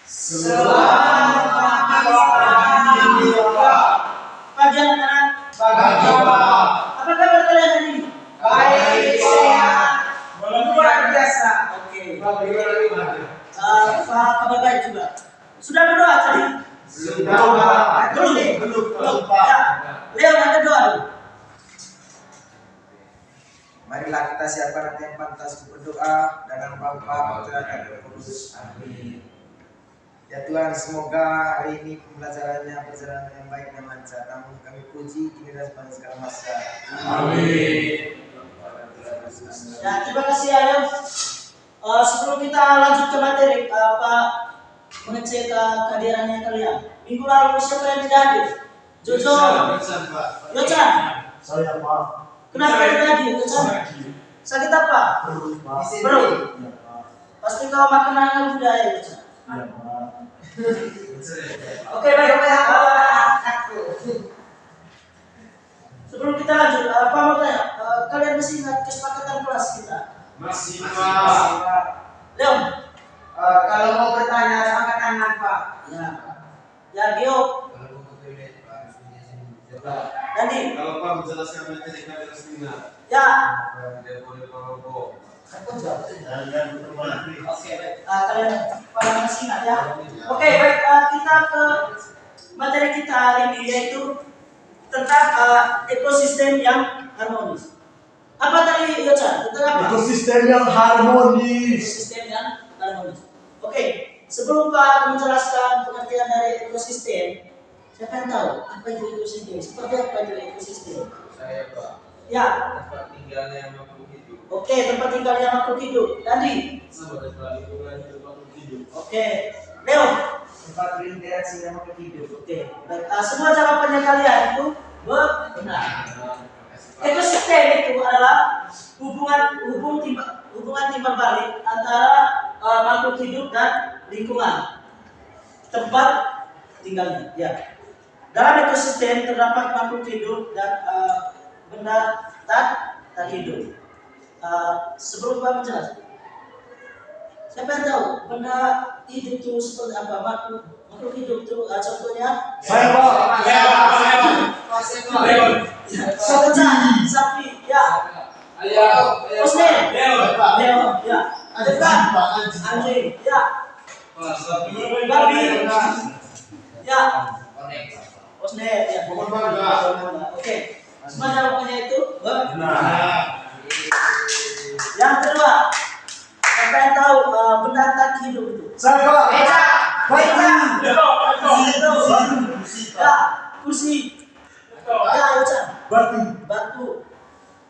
Kajian anak apa kabar kalian hari ini? Baik, sehat, luar biasa. Oke. Kabar baik juga. Sudah berdoa tadi? Belum. Ya. Leo ada doa dulu. Marilah kita siapkan hati yang pantas berdoa dengan Bapa, Putra, dan Roh Kudus. Amin. Ya Tuhan, semoga hari ini pembelajarannya perjalanan yang baik dan lancar. Namun kami puji kini dan sepanjang segala masa. Amin. Ya, terima kasih Ayam. Sebelum kita lanjut ke materi, Pak mengecek kehadirannya kalian. Minggu lalu siapa yang tidak hadir? Jojo, Yocan. Saya Pak. Kenapa tidak hadir, Yocan? Sakit apa? Perut. Pasti kau makanan budaya, Yocan. Iya Pak. Oke, baik. Sebelum kita lanjut, Pak mau tanya, kalian masih ingat kesepakatan kelas kita? Masih Pak. Leon. Kalau mau bertanya, angkat tangan Pak. Ya, Gio. Dandi. Kalau Pak menjelaskan materi kami harus ingat. Ya. Tidak boleh merokok. Oke, baik. Kalian pada masih ingat ya? Oke, baik. Kita ke materi kita hari ini, yaitu tentang ekosistem yang harmonis. Apa tadi Yocha? Tentang apa? Ekosistem yang harmonis. Ekosistem yang harmonis. Oke, sebelum Pak menjelaskan pengertian dari ekosistem, siapa yang tahu apa itu ekosistem? Seperti apa itu ekosistem? Saya Pak. Ya. Tempat tinggalnya makhluk hidup. Oke, tempat tinggalnya makhluk hidup. Tadi. Sebagai lingkungan hidup makhluk hidup. Oke, Leo. Tempat berinteraksi dengan makhluk hidup. Oke, baik. Semua jawabannya kalian itu benar. Ekosistem itu adalah hubungan timbal balik antara makhluk hidup dan lingkungan tempat tinggalnya. Ya. Dalam ekosistem terdapat makhluk hidup dan benda tak hidup. Sebelum Pak menjelaskan, siapa yang tahu benda hidup itu seperti apa? Makhluk hidup itu contohnya? Saya Pak. Sapi, ya. Osne, Leo, ya. Anjing, ya. Babi, ya. Osne, ya. Oke. Semua jawabannya itu benar. Yang kedua, siapa yang tahu benda tak hidup itu? Saya Pak. Ya, kursi. Ya, Yocan. Batu.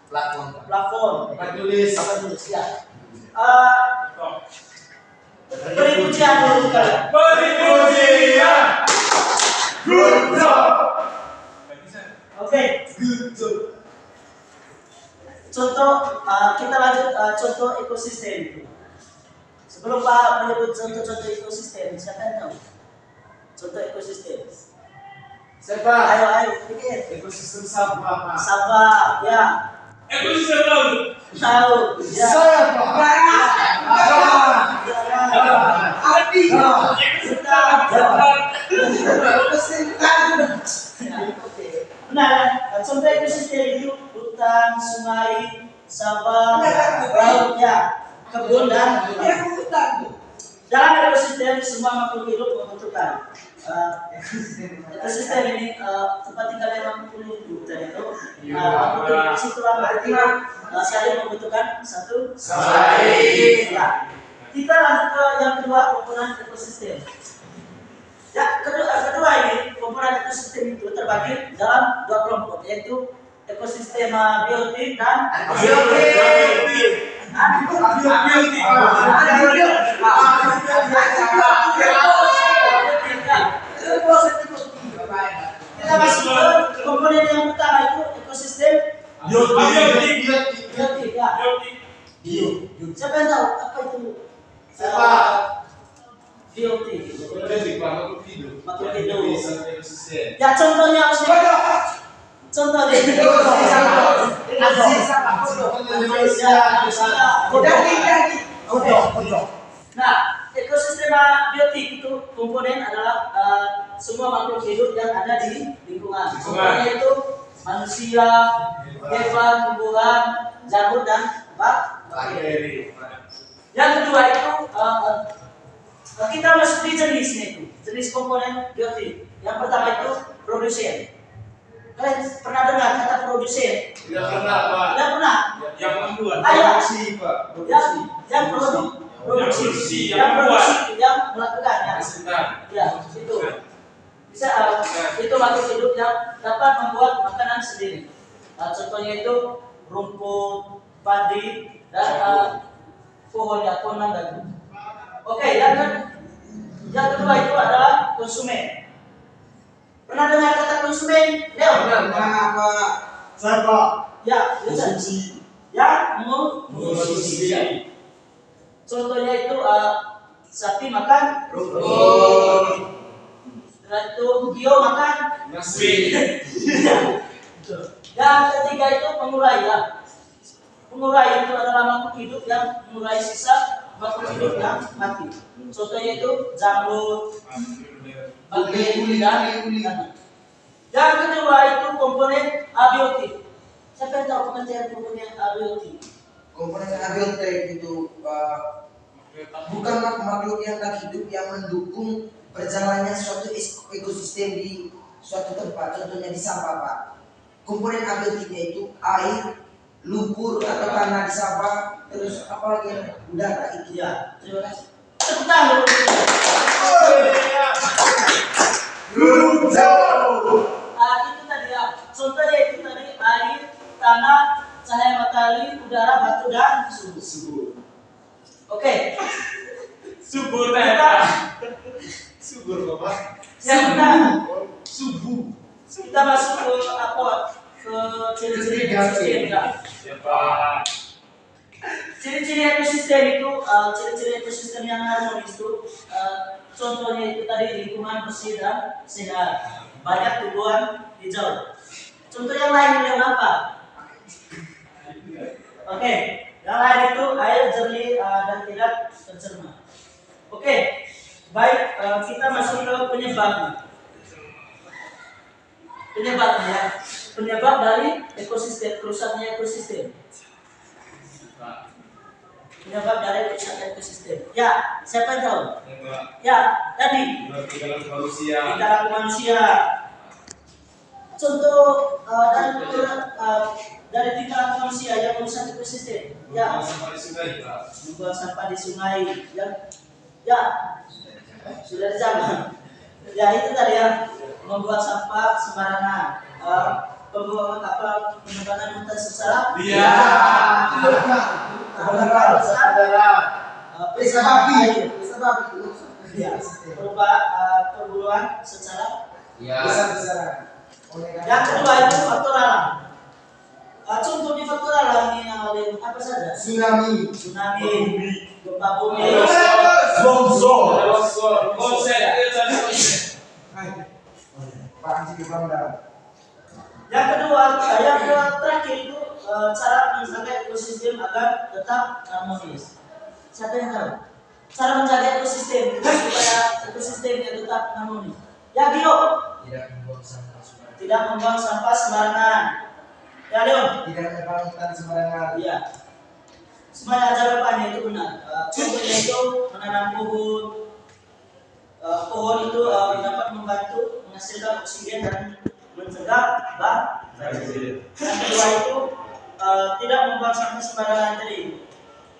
Plafon. Tulis. Ya. Beri pujian dulu kalian. Good job. Oke. Contoh, kita lanjut contoh ekosistem itu. Sebelum Pak menyebut contoh-contoh ekosistem, siapa yang tahu? Contoh ekosistem. Siapa? Ayo, pikir. Ekosistem sampah Pak. Sabar, ya. Ekosistem laut. Tahu, ya. Saya Pak. Adi. Oke. Benar. Contoh ekosistem itu hutan, sungai, sawah, laut, ya, kebun dan dalam ekosistem semua makhluk hidup membutuhkan ekosistem ini tempat tinggalnya makhluk hidup dan itu makhluk hidup situlah berarti saling membutuhkan satu sama lain. Ya. Kita lanjut ke yang kedua, komponen ekosistem. Ya, kedua ini komponen ekosistem itu terbagi dalam dua kelompok, yaitu ekosistem biotik dan abiotik. Kita masuk ke komponen yang utama itu ekosistem biotik. Ya. Siapa yang tahu apa itu? Biotik. Makhluk hidup. Makhluk hidup. Ekosistem. Ya, contohnya contohnya Nah, ekosistem biotik itu komponen adalah semua makhluk hidup yang ada di lingkungan. Contohnya itu manusia, hewan, tumbuhan, jamur dan bakteri. Yang kedua itu kita masuk di jenisnya itu, jenis komponen biotik. Yang pertama itu produsen. Kalian pernah dengar kata produsen? Tidak pernah, Pak. Tidak pernah. Yang membuat. Produksi, Pak. Yang produksi, yang melakukannya. Ya, itu. Bisa itu makhluk hidup yang dapat membuat makanan sendiri. Contohnya itu rumput, padi, dan pohon mangga. Oke, yang kedua itu adalah konsumen. Pernah dengar kata konsumen? Leo? Pernah, Pak. Saya, Pak. Ya, Konsumsi. ya, mengonsumsi. Contohnya itu sapi makan rumput. Setelah itu bio makan Nasi. Yang ketiga itu pengurai ya. Pengurai itu adalah makhluk hidup yang mengurai sisa makhluk hidup yang mati. Contohnya itu jamur, bakteri dan yang kedua itu komponen abiotik. Siapa yang tahu pengertian komponen abiotik? Komponen abiotik itu bukan makhluk yang tak hidup yang mendukung berjalannya suatu ekosistem di suatu tempat, contohnya di sampah, Pak. Komponen abiotiknya itu air, lumpur atau tanah di sampah, terus apa lagi? Udara itu. Ya, terima kasih. Tepuk tangan. Itu tadi ya. Contohnya itu tadi air, tanah, cahaya matahari, udara, batu dan suhu. Oke. Subur, Kita Subur, Bapak. yang kita Subuh. kita masuk ke apa? Ke ciri-ciri ekosistem ya. Siapa? Ciri-ciri ekosistem itu ciri-ciri ekosistem yang harmonis itu contohnya itu tadi lingkungan bersih dan sehat, banyak tumbuhan hijau. Contoh yang lain yang apa? Oke, yang lain itu air jernih dan tidak tercemar. Oke, baik kita masuk ke penyebabnya. Penyebab dari ekosistem, kerusaknya ekosistem. Penyebab dari kerusakan ekosistem. Ya, siapa yang tahu? Ya, tadi Berarti dalam manusia. di dalam manusia. Contoh dari tingkah manusia yang merusak ekosistem. Ya, Sampah di sungai, Pak. membuang sampah di sungai. Ya, sudah dijawab. Ya itu tadi ya, membuang sampah sembarangan. Pembuangan penyebaran muatan secara Iya. Bisa babi. Ya, perburuan secara Besar-besaran. yang kedua itu faktor alam. Contoh di faktor alam ini apa saja? Tsunami. Gempa bumi, Konsep. Pak Haji Bangda. yang kedua, yang terakhir itu cara menjaga ekosistem agar tetap harmonis. Siapa yang tahu? Cara menjaga ekosistem supaya ekosistemnya tetap harmonis. Ya, Gio. Tidak membuang sampah sembarangan. Ya, Leon. Tidak membuang hutan sembarangan. Iya. Semuanya jawabannya itu benar. Contohnya itu menanam pohon. Pohon itu dapat membantu menghasilkan oksigen dan mencegah banjir. Yang kedua itu tidak membuang sampah sembarangan tadi,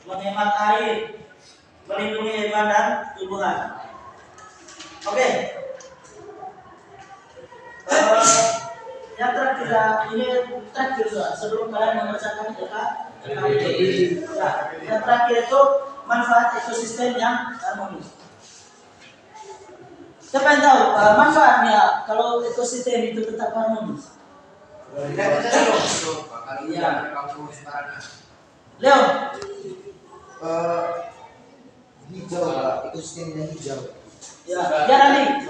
menghemat air, melindungi hewan dan tumbuhan. Oke. Yang terakhir ini terakhir sebelum kalian mengerjakan KKB. Yang terakhir itu manfaat ekosistem yang harmonis. Siapa yang tahu manfaatnya kalau ekosistem itu tetap harmonis? Leo, Hijau, Pak. Ekosistemnya hijau. ya, nanti.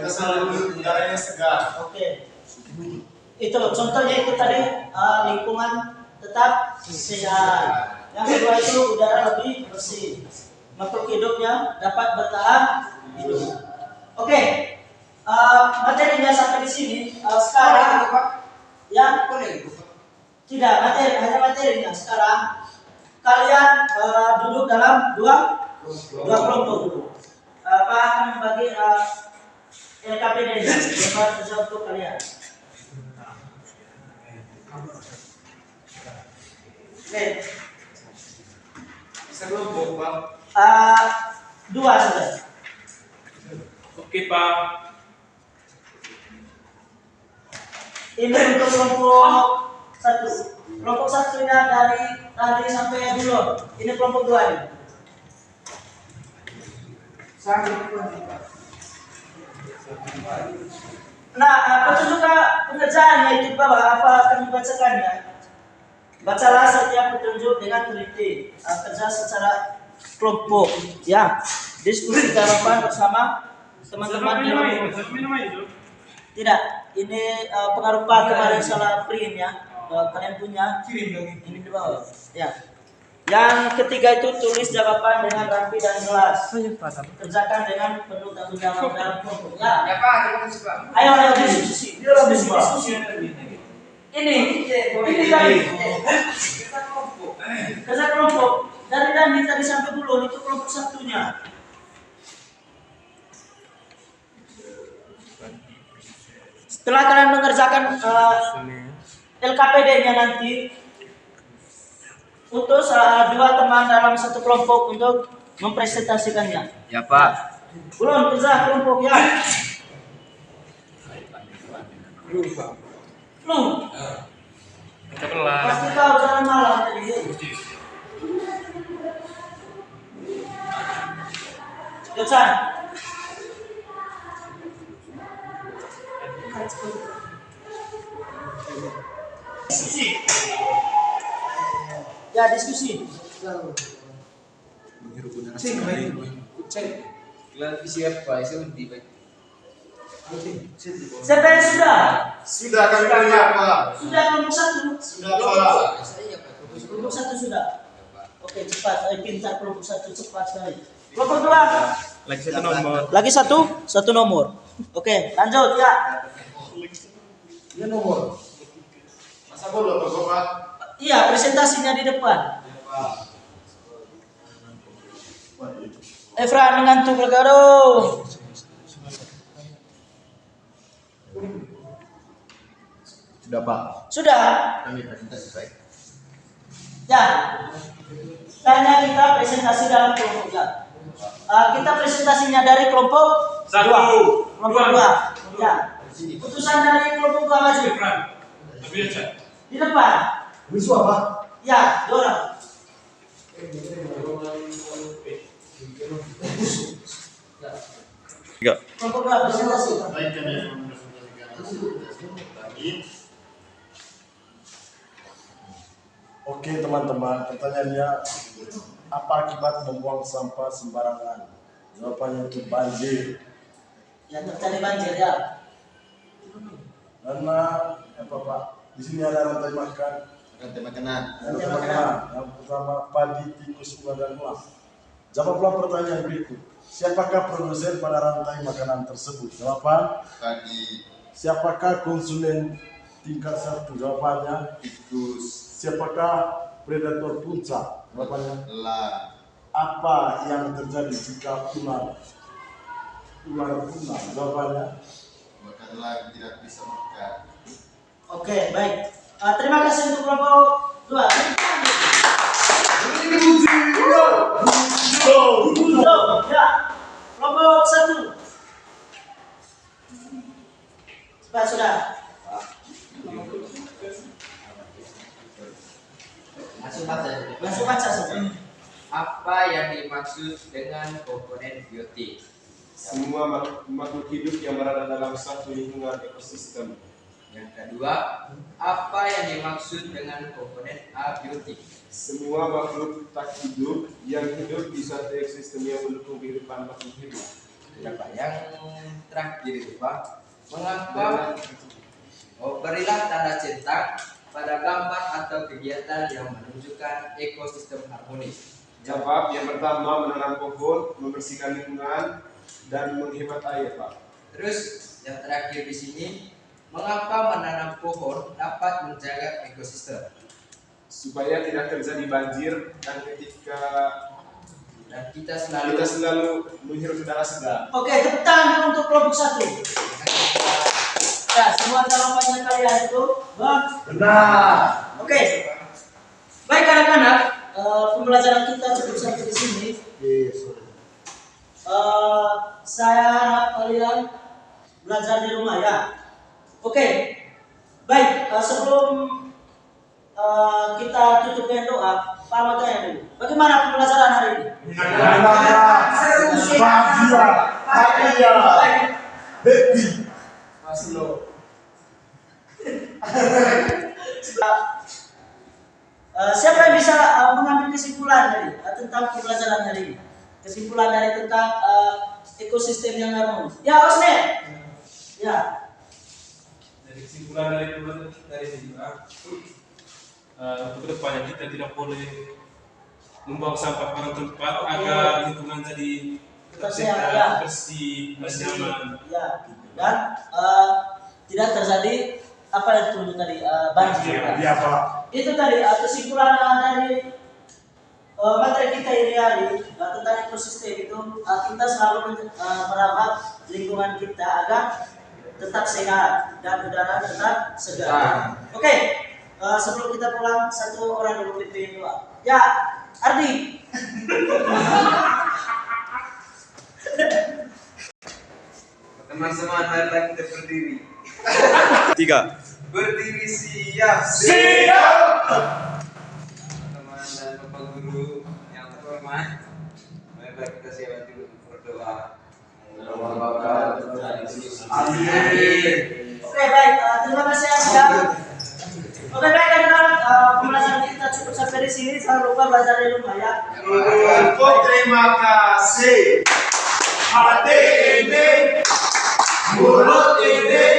Udaranya segar. Oke. Itu contohnya itu tadi lingkungan tetap sehat. Yang kedua itu udara lebih bersih. makhluk hidupnya dapat bertahan hidup. Oke, materinya sampai di sini. Sekarang ya tidak materi, hanya materinya. Sekarang kalian duduk dalam dua kelompok dulu. Pak akan membagi LKPD lembar kerja untuk kalian. Oke. Sekelompok, Pak. Dua sudah. Oke, Pak. Ini untuk kelompok satu. Kelompok satunya dari tadi sampai dulu. Ini kelompok dua ini. Nah, petunjuk pengerjaannya itu bawah apa akan dibacakannya? Bacalah setiap petunjuk dengan teliti. Kerja secara kelompok. Ya, diskusi jawaban bersama teman-teman di rumah. Tidak, ini pengaruh Pak kemarin salah print ya. Kalian punya ini di bawah. Ya. Yang ketiga itu tulis jawaban dengan rapi dan jelas. Kerjakan dengan penuh tanggung jawab dalam kelompok. Ya. Ya Pak, terima kasih Pak. Ayo diskusi. Diskusi. Ini dari kerja kelompok dari Dandi tadi sampai Bulon itu kelompok satunya. Setelah kalian mengerjakan LKPD-nya nanti, utus dua teman dalam satu kelompok untuk mempresentasikannya. Ya Pak. Belum kerja kelompok ya. Belum. Pasti kau jalan malam tadi. Kesan. Diskusi. Ya diskusi. Siapa yang sudah? Sudah kami punya, Pak. Sudah kelompok satu. Sudah, Pak. Kelompok satu sudah. Oke cepat, pintar kelompok satu cepat sekali. Kelompok dua. Lagi satu nomor. Lagi satu nomor. Oke lanjut ya. Ini nomor. Masa bodoh, Pak? Iya presentasinya di depan. Efra mengantuk aduh. Sudah, Pak. Sudah. Kami presentasi baik. Ya. Tanya kita presentasi dalam kelompok ya. Kita presentasinya dari kelompok Satu. dua. Kelompok Dua. dua. Ya. Putusan dari kelompok dua maju. Di depan. Wisu apa? Ya, dorong. Tiga. Kelompok dua presentasi. Baik, kami akan mempresentasikan lagi. Oke teman-teman, pertanyaannya apa akibat membuang sampah sembarangan? Jawabannya itu banjir. Yang terjadi banjir ya. Karena apa Pak? Di sini ada rantai makan. Rantai makanan. Rantai makanan. Yang pertama padi, tikus, ular dan ulat. Jawablah pertanyaan berikut. Siapakah produsen pada rantai makanan tersebut? Jawaban. Padi, Siapakah konsumen tingkat satu? Jawabannya. tikus, Siapakah predator puncak? Jawabannya. elang. Apa yang terjadi jika ular punah? Jawabannya. Maka elang tidak bisa makan. Oke, baik. Terima kasih untuk kelompok dua. Ya. Kelompok satu. Sudah. Langsung baca saja. Apa yang dimaksud dengan komponen biotik? Semua makhluk hidup yang berada dalam satu lingkungan ekosistem. Yang kedua, apa yang dimaksud dengan komponen abiotik? Semua makhluk tak hidup yang hidup di satu ekosistem yang mendukung kehidupan makhluk hidup. Berapa yang terakhir itu Pak? Mengapa? Berilah tanda centang pada gambar atau kegiatan yang menunjukkan ekosistem harmonis. Jawab. Yang pertama, menanam pohon, membersihkan lingkungan, dan menghemat air, Pak. Terus yang terakhir di sini, mengapa menanam pohon dapat menjaga ekosistem? Supaya tidak terjadi banjir dan kita kita selalu menghirup udara segar. Oke, tepuk tangan untuk kelompok 1. Ya, semua jawabannya kalian itu Benar. oke. Baik anak-anak, pembelajaran kita cukup sampai di sini. Yes. Saya harap kalian belajar di rumah ya. Oke, baik. Sebelum kita tutup dengan doa, Pak Ahmad tanya dulu. Bagaimana pembelajaran hari ini? Bahagia. Happy. Maslo. Siapa yang bisa mengambil kesimpulan dari tentang pembelajaran hari ini? Kesimpulan dari tentang ekosistem yang harmonis. Ya, Osne. Ya. Dari kesimpulan dari pembelajaran kita dari sini, untuk kedepannya kita tidak boleh membuang sampah pada tempat agar lingkungan jadi Tetap sehat, ya. bersih, nyaman. Ya. Dan tidak terjadi apa yang dituntut tadi banjir. Iya, Pak. Itu tadi kesimpulan dari materi kita ini hari tentang ekosistem itu kita selalu merawat lingkungan kita agar tetap sehat dan udara tetap segar. Oke, sebelum kita pulang satu orang dulu pimpin doa. Ya, Ardi. Teman-teman, marilah kita berdiri. 3. Berdiri siap. Teman dan Bapak Guru yang terhormat, marilah kita siap dulu berdoa. Amin. Oke, baik. Terima kasih ya. Oke, baik anak-anak. Pembelajaran kita cukup sampai di sini. Jangan lupa belajar di rumah ya. Terima kasih. Hati ini, mulut ini,